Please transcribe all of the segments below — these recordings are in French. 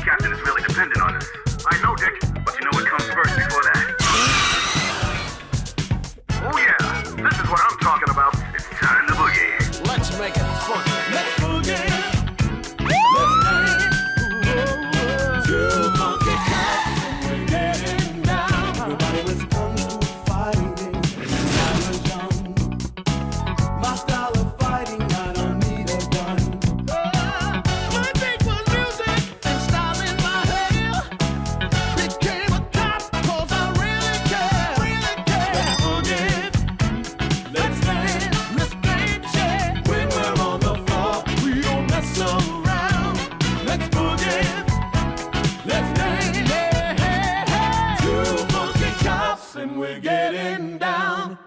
Captain is really dependent on us. I know, Dick, but you know what comes first before that? Oh yeah, this is what I'm talking about. It's time to boogie. Let's make it funky. Let's boogie. Let's dance. Two funky cops and we're getting down. Everybody was kung fu fighting when I was young. My style of fighting, I don't need a gun. My thing was music and style in my hair. Became a cop 'cause I really care, really care. Let's boogie. Let's dance. Let's dance, yeah. When we're on the floor, we don't mess around. Let's boogie. Let's dance, yeah. Two funky cops and we're getting down.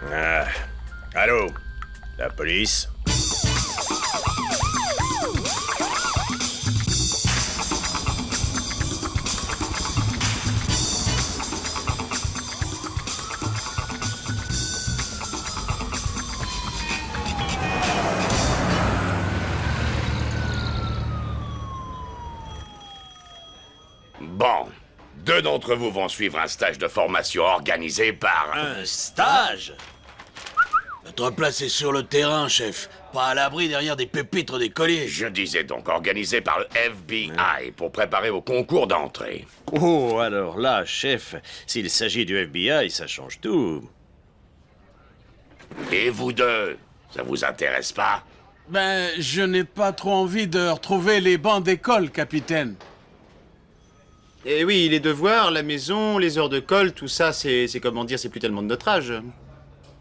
Ah. Allô? La police? Bon. Deux d'entre vous vont suivre un stage de formation organisé par... Un stage? Notre place est sur le terrain, chef. Pas à l'abri derrière des pupitres des colliers. Je disais donc organisé par le FBI pour préparer au concours d'entrée. Oh, alors là, chef, s'il s'agit du FBI, ça change tout. Et vous deux, ça vous intéresse pas? Ben, je n'ai pas trop envie de retrouver les bancs d'école, capitaine. Eh oui, les devoirs, la maison, les heures de colle, tout ça, c'est comment dire, c'est plus tellement de notre âge.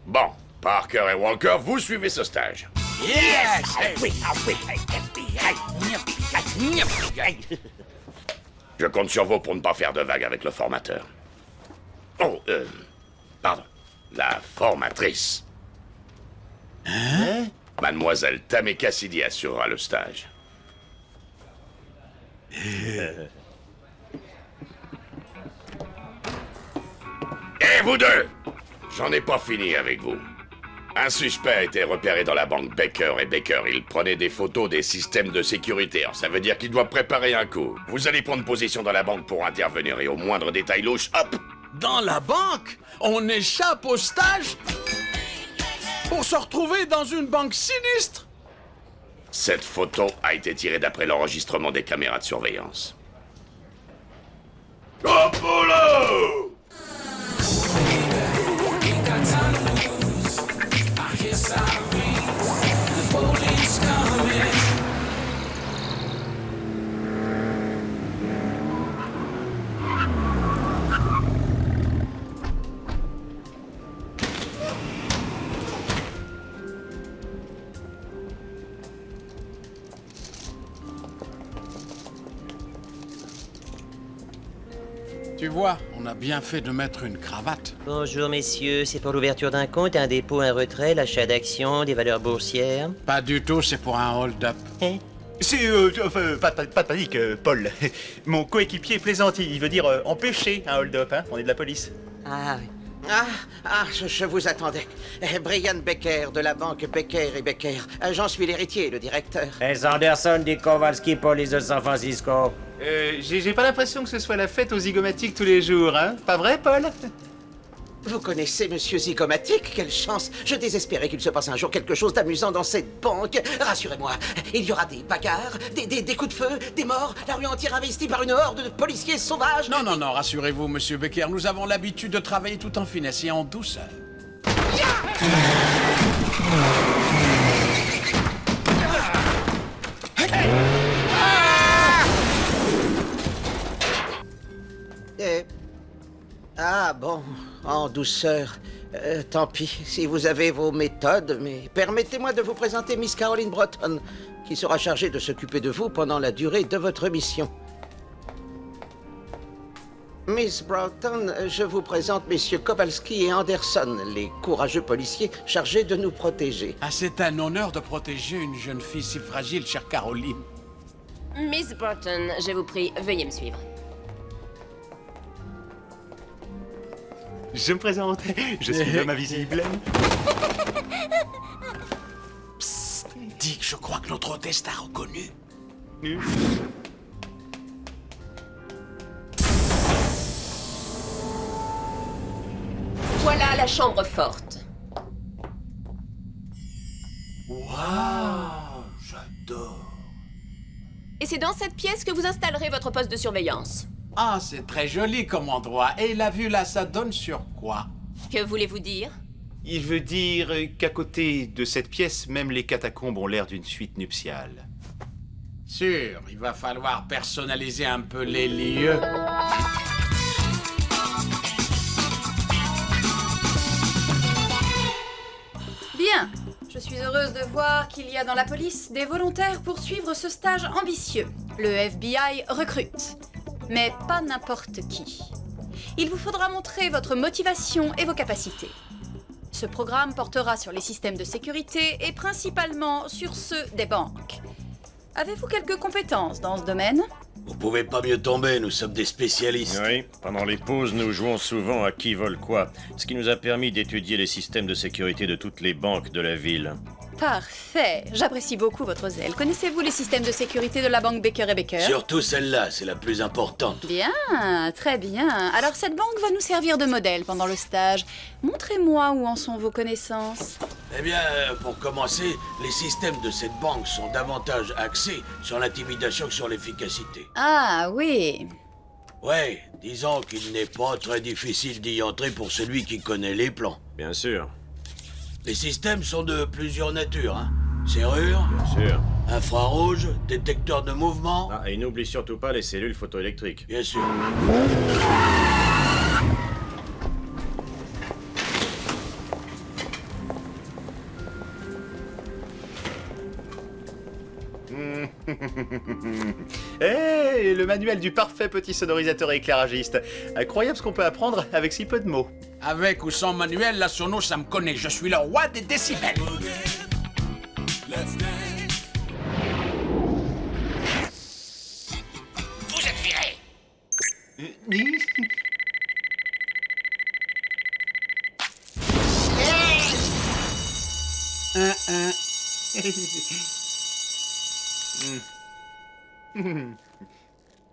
Bon, Parker et Walker, vous suivez ce stage. Yes! Je compte sur vous pour ne pas faire de vagues avec le formateur. Oh, pardon. La formatrice. Hein? Mademoiselle Tamé Cassidy assurera le stage. Et vous deux! J'en ai pas fini avec vous. Un suspect a été repéré dans la banque Baker et Baker. Il prenait des photos des systèmes de sécurité. Alors, ça veut dire qu'il doit préparer un coup. Vous allez prendre position dans la banque pour intervenir et au moindre détail louche, hop! Dans la banque? On échappe au stage? Pour se retrouver dans une banque sinistre? Cette photo a été tirée d'après l'enregistrement des caméras de surveillance. Apollo! Tu vois, on a bien fait de mettre une cravate. Bonjour messieurs, c'est pour l'ouverture d'un compte, un dépôt, un retrait, l'achat d'actions, des valeurs boursières. Pas du tout, c'est pour un hold-up. Hein? C'est, pas de panique, Paul. Mon coéquipier plaisante, il veut dire empêcher un hold-up, hein. On est de la police. Ah oui. Je vous attendais. Brian Becker, de la banque Becker et Becker. J'en suis l'héritier, le directeur. Les Anderson du Kowalski Police de San Francisco. J'ai pas l'impression que ce soit la fête aux zygomatiques tous les jours, hein. Pas vrai, Paul? Vous connaissez Monsieur Zygomatic? Quelle chance! Je désespérais qu'il se passe un jour quelque chose d'amusant dans cette banque. Rassurez-moi, il y aura des bagarres, des coups de feu, des morts, la rue entière investie par une horde de policiers sauvages. Non, rassurez-vous, Monsieur Becker, nous avons l'habitude de travailler tout en finesse et en douceur. Hey! Ah bon, en douceur. Tant pis, si vous avez vos méthodes, mais permettez-moi de vous présenter Miss Caroline Broughton, qui sera chargée de s'occuper de vous pendant la durée de votre mission. Miss Broughton, je vous présente messieurs Kowalski et Anderson, les courageux policiers chargés de nous protéger. Ah, c'est un honneur de protéger une jeune fille si fragile, chère Caroline. Miss Broughton, je vous prie, veuillez me suivre. Je me présente, je suis l'homme invisible. Psst, Dick, je crois que notre hôtesse t'a reconnu. Voilà la chambre forte. Waouh, j'adore. Et c'est dans cette pièce que vous installerez votre poste de surveillance. Ah, c'est très joli comme endroit. Et la vue là, ça donne sur quoi? Que voulez-vous dire? Il veut dire qu'à côté de cette pièce, même les catacombes ont l'air d'une suite nuptiale. Sûr, il va falloir personnaliser un peu les lieux. Bien, je suis heureuse de voir qu'il y a dans la police des volontaires pour suivre ce stage ambitieux. Le FBI recrute. Mais pas n'importe qui. Il vous faudra montrer votre motivation et vos capacités. Ce programme portera sur les systèmes de sécurité et principalement sur ceux des banques. Avez-vous quelques compétences dans ce domaine? Vous pouvez pas mieux tomber, nous sommes des spécialistes. Oui, pendant les pauses, nous jouons souvent à qui vole quoi, ce qui nous a permis d'étudier les systèmes de sécurité de toutes les banques de la ville. Parfait, j'apprécie beaucoup votre zèle. Connaissez-vous les systèmes de sécurité de la banque Baker & Baker? Surtout celle-là, c'est la plus importante. Bien, très bien. Alors cette banque va nous servir de modèle pendant le stage. Montrez-moi où en sont vos connaissances. Eh bien, pour commencer, les systèmes de cette banque sont davantage axés sur l'intimidation que sur l'efficacité. Ah oui. Ouais, disons qu'il n'est pas très difficile d'y entrer pour celui qui connaît les plans. Bien sûr. Les systèmes sont de plusieurs natures, hein. Serrure, Bien sûr. infrarouge, détecteur de mouvement. Ah, et n'oublie surtout pas les cellules photoélectriques. Bien sûr. Hey, le manuel du parfait petit sonorisateur éclairagiste. Incroyable ce qu'on peut apprendre avec si peu de mots. Avec ou sans manuel, la sono, ça me connaît. Je suis le roi des décibels. Vous êtes viré.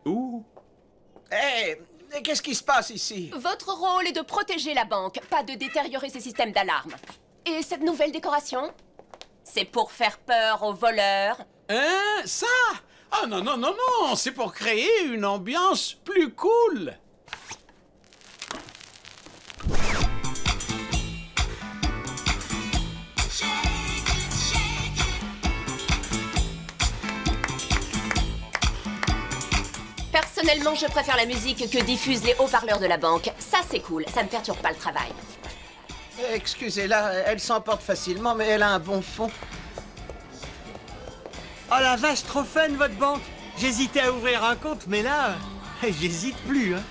Ouh. Hé, qu'est-ce qui se passe ici? Votre rôle est de protéger la banque, pas de détériorer ses systèmes d'alarme. Et cette nouvelle décoration? C'est pour faire peur aux voleurs. Hein? Ça? Ah non, non, non, non, c'est pour créer une ambiance plus cool. Personnellement, je préfère la musique que diffusent les haut-parleurs de la banque. Ça, c'est cool, ça ne perturbe pas le travail. Excusez-la, elle s'emporte facilement, mais elle a un bon fond. Oh la vache, trop fun votre banque. J'hésitais à ouvrir un compte, mais là, j'hésite plus, hein.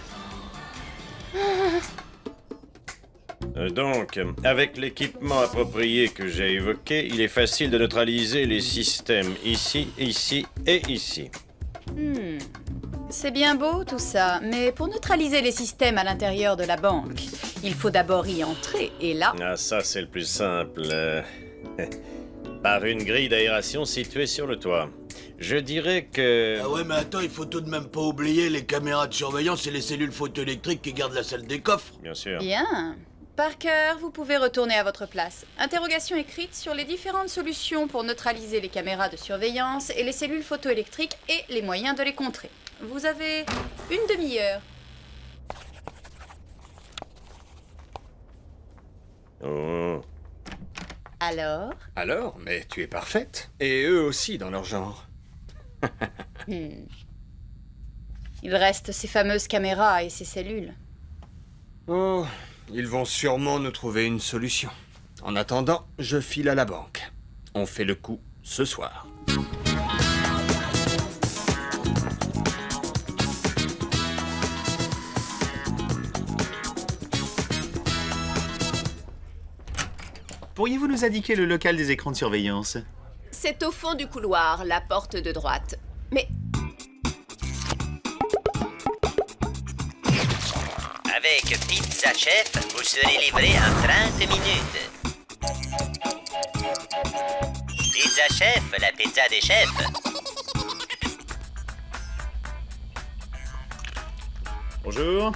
Donc, avec l'équipement approprié que j'ai évoqué, il est facile de neutraliser les systèmes ici, ici et ici. C'est bien beau tout ça, mais pour neutraliser les systèmes à l'intérieur de la banque, il faut d'abord y entrer, et là... Ah, ça, c'est le plus simple. Par une grille d'aération située sur le toit. Je dirais que... Ah ouais, mais attends, il faut tout de même pas oublier les caméras de surveillance et les cellules photoélectriques qui gardent la salle des coffres. Bien sûr. Bien. Parker, vous pouvez retourner à votre place. Interrogation écrite sur les différentes solutions pour neutraliser les caméras de surveillance et les cellules photoélectriques et les moyens de les contrer. Vous avez une demi-heure. Oh. Alors? Alors, mais tu es parfaite. Et eux aussi dans leur genre. Il reste ces fameuses caméras et ces cellules. Oh, ils vont sûrement nous trouver une solution. En attendant, je file à la banque. On fait le coup ce soir. Pourriez-vous nous indiquer le local des écrans de surveillance? C'est au fond du couloir, la porte de droite. Mais Avec Pizza Chef, vous serez livré en 30 minutes. Pizza Chef, la pizza des chefs. Bonjour.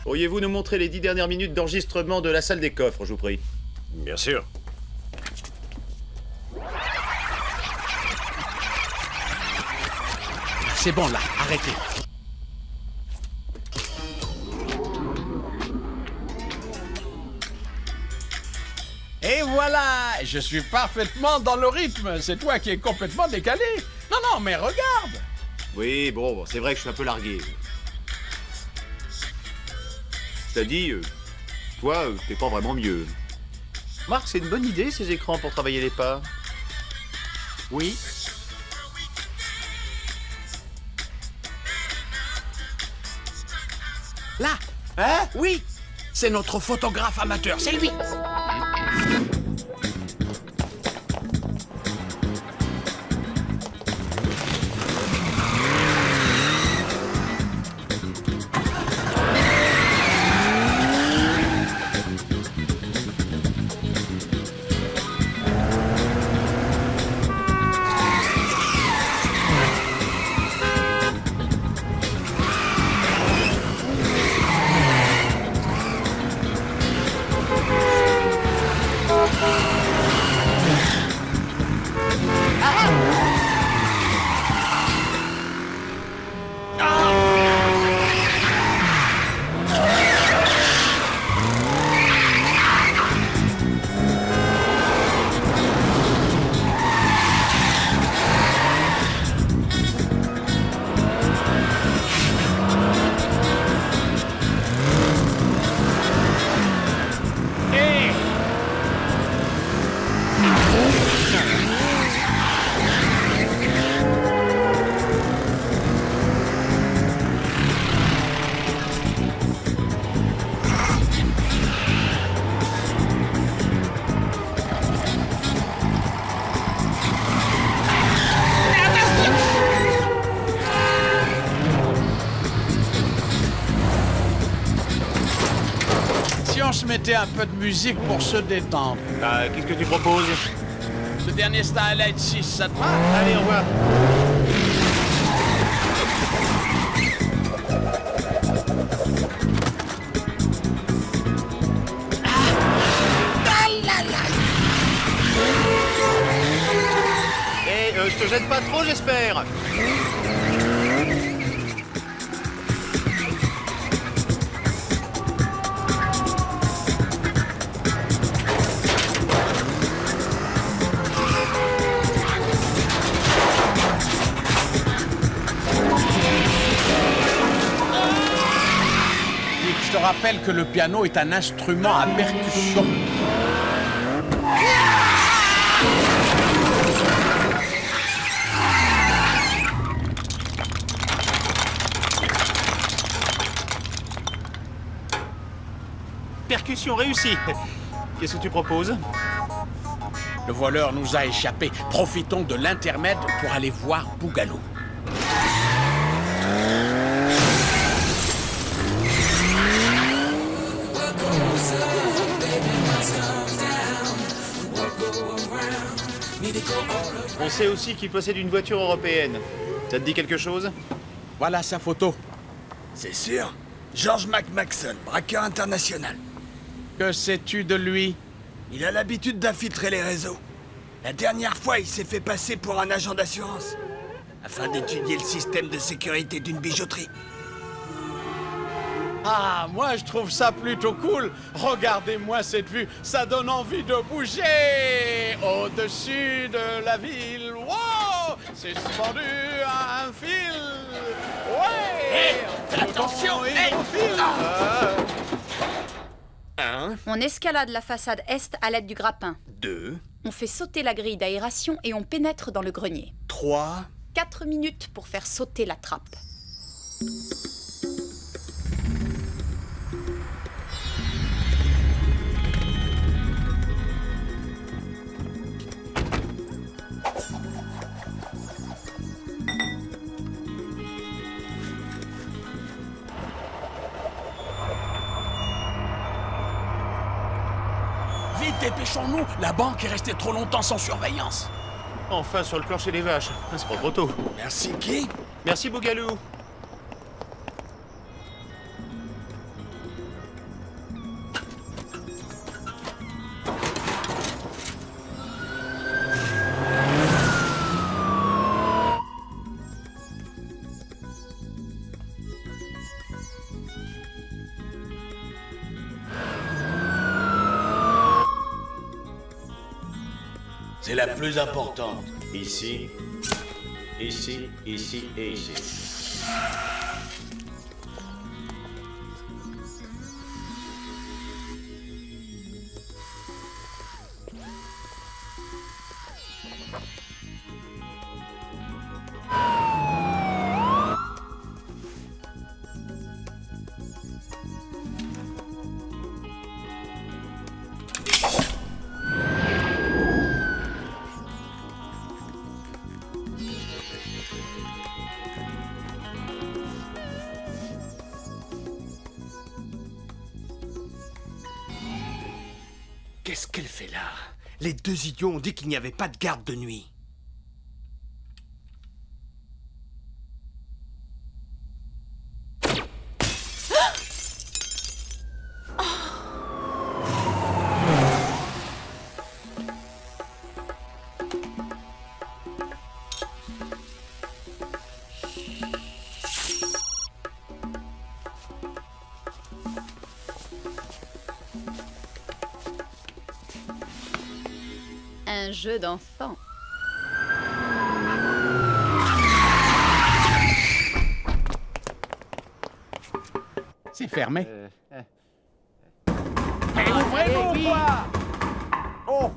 Pourriez-vous nous montrer les 10 dernières minutes d'enregistrement de la salle des coffres, je vous prie? Bien sûr. C'est bon là, arrêtez. Et voilà, je suis parfaitement dans le rythme. C'est toi qui es complètement décalé. Non, non, mais regarde. Oui, bon, c'est vrai que je suis un peu largué. Cela dit, toi, t'es pas vraiment mieux. Marc, c'est une bonne idée, ces écrans, pour travailler les pas. Oui. Là. Hein? Oui. C'est notre photographe amateur, c'est lui. On se mettait un peu de musique pour se détendre. Qu'est-ce que tu proposes? Le dernier Starlight 6, ça te va? Allez, au revoir. Je te gêne pas trop, j'espère. Je te rappelle que le piano est un instrument à percussion. Percussion réussie. Qu'est-ce que tu proposes? Le voleur nous a échappé. Profitons de l'intermède pour aller voir Bougalou. On sait aussi qu'il possède une voiture européenne. Ça te dit quelque chose? Voilà sa photo. C'est sûr. George McMaxon, braqueur international. Que sais-tu de lui? Il a l'habitude d'infiltrer les réseaux. La dernière fois, il s'est fait passer pour un agent d'assurance, afin d'étudier le système de sécurité d'une bijouterie. Ah, moi je trouve ça plutôt cool. Regardez-moi cette vue, ça donne envie de bouger. Au-dessus de la ville, wow, suspendu à un fil. Ouais. Attention, Hydrophile. 1, On escalade la façade est à l'aide du grappin. 2, On fait sauter la grille d'aération et on pénètre dans le grenier. 3... 4 minutes pour faire sauter la trappe. Vite, dépêchons-nous. La banque est restée trop longtemps sans surveillance. Enfin sur le plancher des vaches. C'est pas trop tôt. Merci qui? Merci Bougalou. C'est la plus importante. Ici, ici, ici et ici. Qu'est-ce qu'elle fait là? Les deux idiots ont dit qu'il n'y avait pas de garde de nuit. Un jeu d'enfant. C'est fermé. Mais ouvrez-vous, quoi! Oh!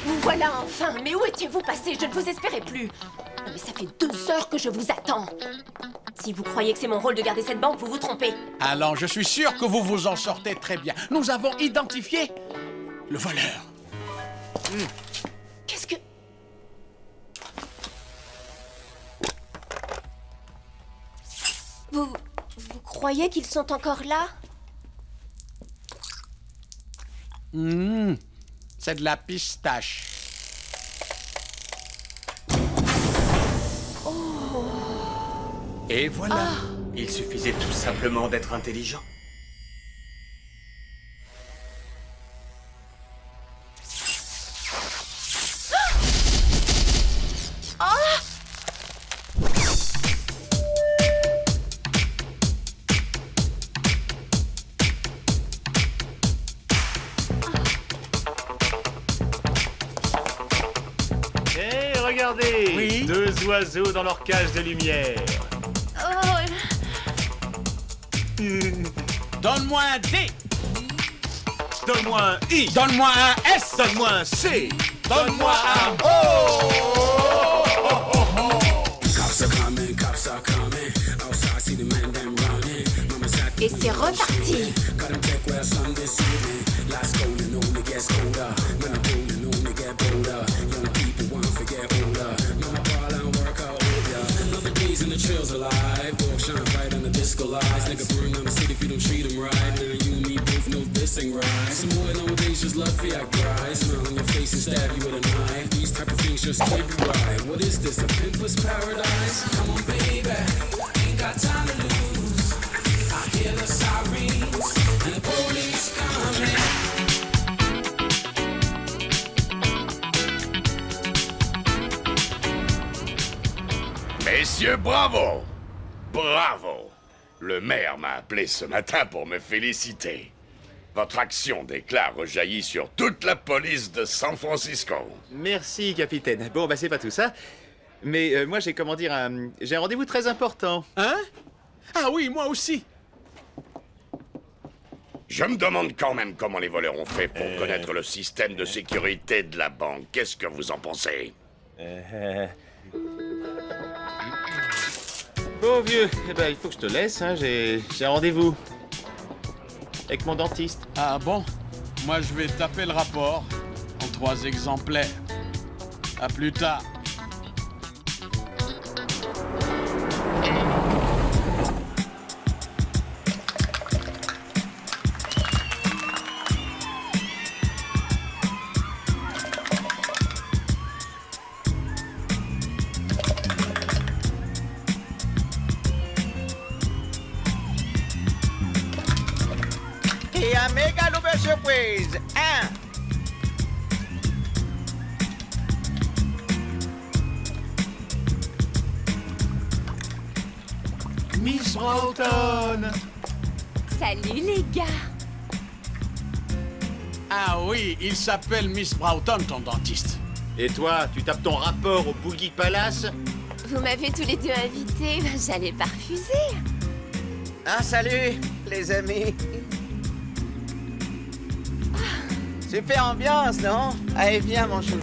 Vous voilà enfin. Mais où étiez-vous passé? Je ne vous espérais plus. Non, mais ça fait 2 heures que je vous attends. Si vous croyez que c'est mon rôle de garder cette banque, vous vous trompez. Allons, je suis sûr que vous vous en sortez très bien. Nous avons identifié le voleur. Qu'est-ce que... Vous croyez qu'ils sont encore là? C'est de la pistache. Et voilà. Il suffisait tout simplement d'être intelligent. Hé, regardez! Oui? 2 oiseaux dans leur cage de lumière. Donne-moi un D. Donne-moi un I. Donne-moi un S. Donne-moi un C. Donne-moi un O. Et c'est reparti. Chills alive, all shine bright on the disco lights. Nigga burn down the city if you don't treat him right. Now you and me both know this ain't right. Some boy nowadays just love Fiat guys. Smile on your face and stab you with a knife. These type of things just can't be right. What is this, a pimpless paradise? Come on, baby, ain't got time to lose. I hear the sirens and the police coming. Messieurs, bravo! Bravo! Le maire m'a appelé ce matin pour me féliciter. Votre action d'éclat rejaillit sur toute la police de San Francisco. Merci, capitaine. Bon, bah c'est pas tout ça. Mais moi, j'ai comment dire j'ai un rendez-vous très important. Hein? Ah oui, moi aussi. Je me demande quand même comment les voleurs ont fait pour connaître le système de sécurité de la banque. Qu'est-ce que vous en pensez? Bon, vieux, eh ben, il faut que je te laisse, hein. J'ai un rendez-vous. Avec mon dentiste. Ah bon? Moi, je vais taper le rapport en 3 exemplaires. À plus tard. Et un méga nouvelle surprise. Miss Broughton. Salut les gars. Ah oui, il s'appelle Miss Broughton, ton dentiste. Et toi, tu tapes ton rapport au Boogie Palace? Vous m'avez tous les deux invités, j'allais pas refuser. Ah, salut, les amis. Super ambiance, non? Allez, viens, mon chou.